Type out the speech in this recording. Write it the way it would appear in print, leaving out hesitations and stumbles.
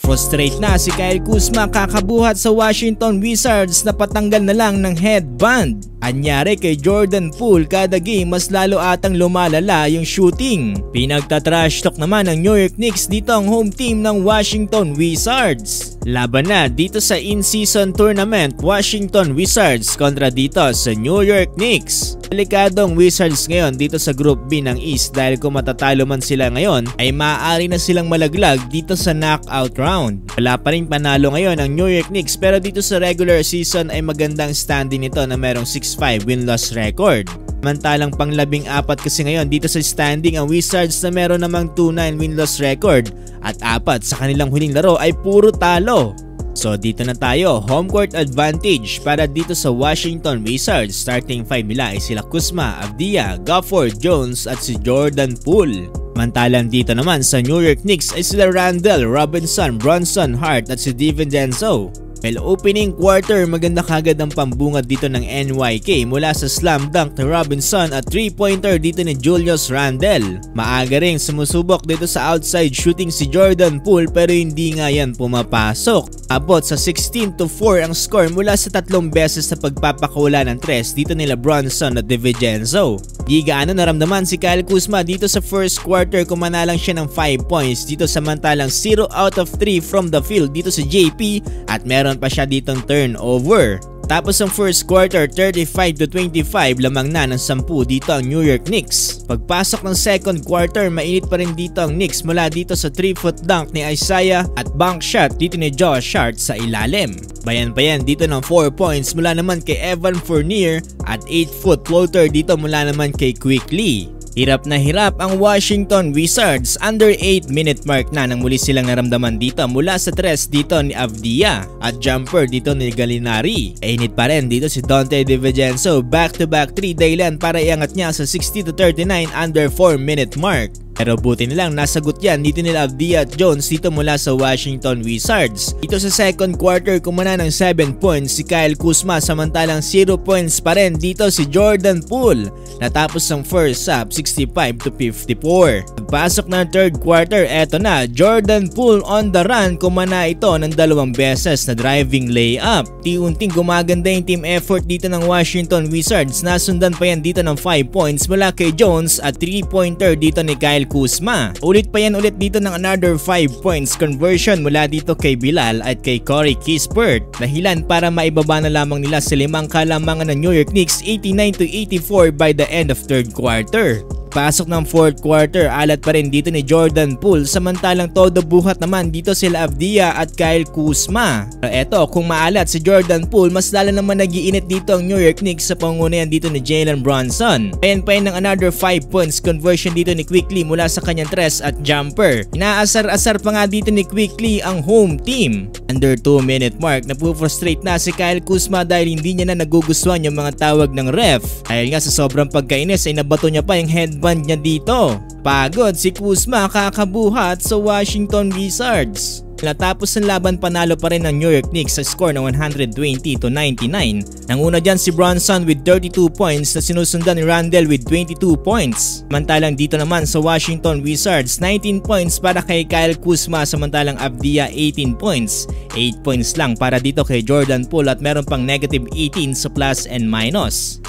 Frustrate na si Kyle Kuzma kakabuhat sa Washington Wizards na patanggal na lang ng headband. Anyari kay Jordan Poole, kada game mas lalo atang lumalala yung shooting. Pinagtatrash talk naman ng New York Knicks dito ang home team ng Washington Wizards. Laban na dito sa in-season tournament, Washington Wizards kontra dito sa New York Knicks. Delikadong Wizards ngayon dito sa Group B ng East dahil kung matatalo man sila ngayon ay maaari na silang malaglag dito sa knockout round. Wala pa rin panalo ngayon ang New York Knicks pero dito sa regular season ay magandang standing nito na merong 6-5 win-loss record. Samantalang pang-14 kasi ngayon dito sa standing ang Wizards na meron namang 2-9 win-loss record at 4 sa kanilang huling laro ay puro talo. So dito na tayo, home court advantage para dito sa Washington Wizards. Starting 5 nila ay sila Kuzma, Avdija, Gafford, Jones at si Jordan Poole. Mantalang dito naman sa New York Knicks ay sila Randle, Robinson, Bronson, Hart at si DiVincenzo. Well, opening quarter maganda kagad ang pambungad dito ng NYK mula sa slam dunk ni Robinson at 3-pointer dito ni Julius Randle. Maaga ring sumusubok dito sa outside shooting si Jordan Poole pero hindi nga yan pumapasok. Abot sa 16-4 ang score mula sa 3 beses sa pagpapakawala ng 3 dito nila Bronson at DiVincenzo. Di gaano naramdaman si Kyle Kuzma dito sa first quarter, kumanalang siya ng 5 points dito samantalang 0 out of 3 from the field dito sa JP at meron pa siya ditong turnover. Tapos ang first quarter 35-25 lamang na ng 10 dito ang New York Knicks. Pagpasok ng second quarter mainit pa rin dito ang Knicks mula dito sa 3-foot dunk ni Isaiah at bank shot dito ni Josh Hart sa ilalim. Bayan pa yan dito ng 4 points mula naman kay Evan Fournier at 8-foot floater dito mula naman kay Quickley. Hirap na hirap ang Washington Wizards, under 8-minute mark na nang muli silang naramdaman dito mula sa 3 dito ni Avdija at jumper dito ni Gallinari. Init pa rin dito si Donte DiVincenzo, back-to-back 3 dahilan para iangat niya sa 60-39 under 4-minute mark. Pero buti nilang nasagot yan dito nila Avdija at Jones dito mula sa Washington Wizards. Dito sa second quarter kumana ng 7 points si Kyle Kuzma samantalang 0 points pa rin dito si Jordan Poole. Natapos ang first half 65-54. Pagpasok ng third quarter, eto na, Jordan Poole on the run, kumana ito ng 2 beses na driving layup. Unti-unting gumaganda yung team effort dito ng Washington Wizards. Nasundan pa yan dito ng 5 points mula kay Jones at 3-pointer dito ni Kyle Kuzma. Ulit pa yan ulit dito ng another 5 points conversion mula dito kay Bilal at kay Corey Kispert. Dahilan para maibaba na lamang nila sa 5 kalamangan ng New York Knicks 89-84 by the end of third quarter. Pasok ng fourth quarter, alat pa rin dito ni Jordan Poole samantalang todo buhat naman dito sila Avdija at Kyle Kuzma. Pero eto, kung maalat si Jordan Poole, mas lalo naman nagiinit dito ang New York Knicks sa pangunayan dito ni Jalen Bronson. Ayan pa yan ng another 5 points conversion dito ni Quickley mula sa kanyang 3 at jumper. Inaasar-asar pa nga dito ni Quickley ang home team. Under 2-minute mark, napufrustrate na si Kyle Kuzma dahil hindi niya na nagugustuhan yung mga tawag ng ref. Dahil nga sa sobrang pagkainis ay nabato niya pa yung headband niya dito. Pagod si Kuzma kakabuhat sa Washington Wizards. Natapos ng laban, panalo pa rin ng New York Knicks sa score ng 120-99. Nanguna dyan si Bronson with 32 points na sinusundan ni Randle with 22 points. Samantalang dito naman sa Washington Wizards, 19 points para kay Kyle Kuzma samantalang Avdija 18 points. 8 points lang para dito kay Jordan Poole at meron pang negative 18 sa plus and minus.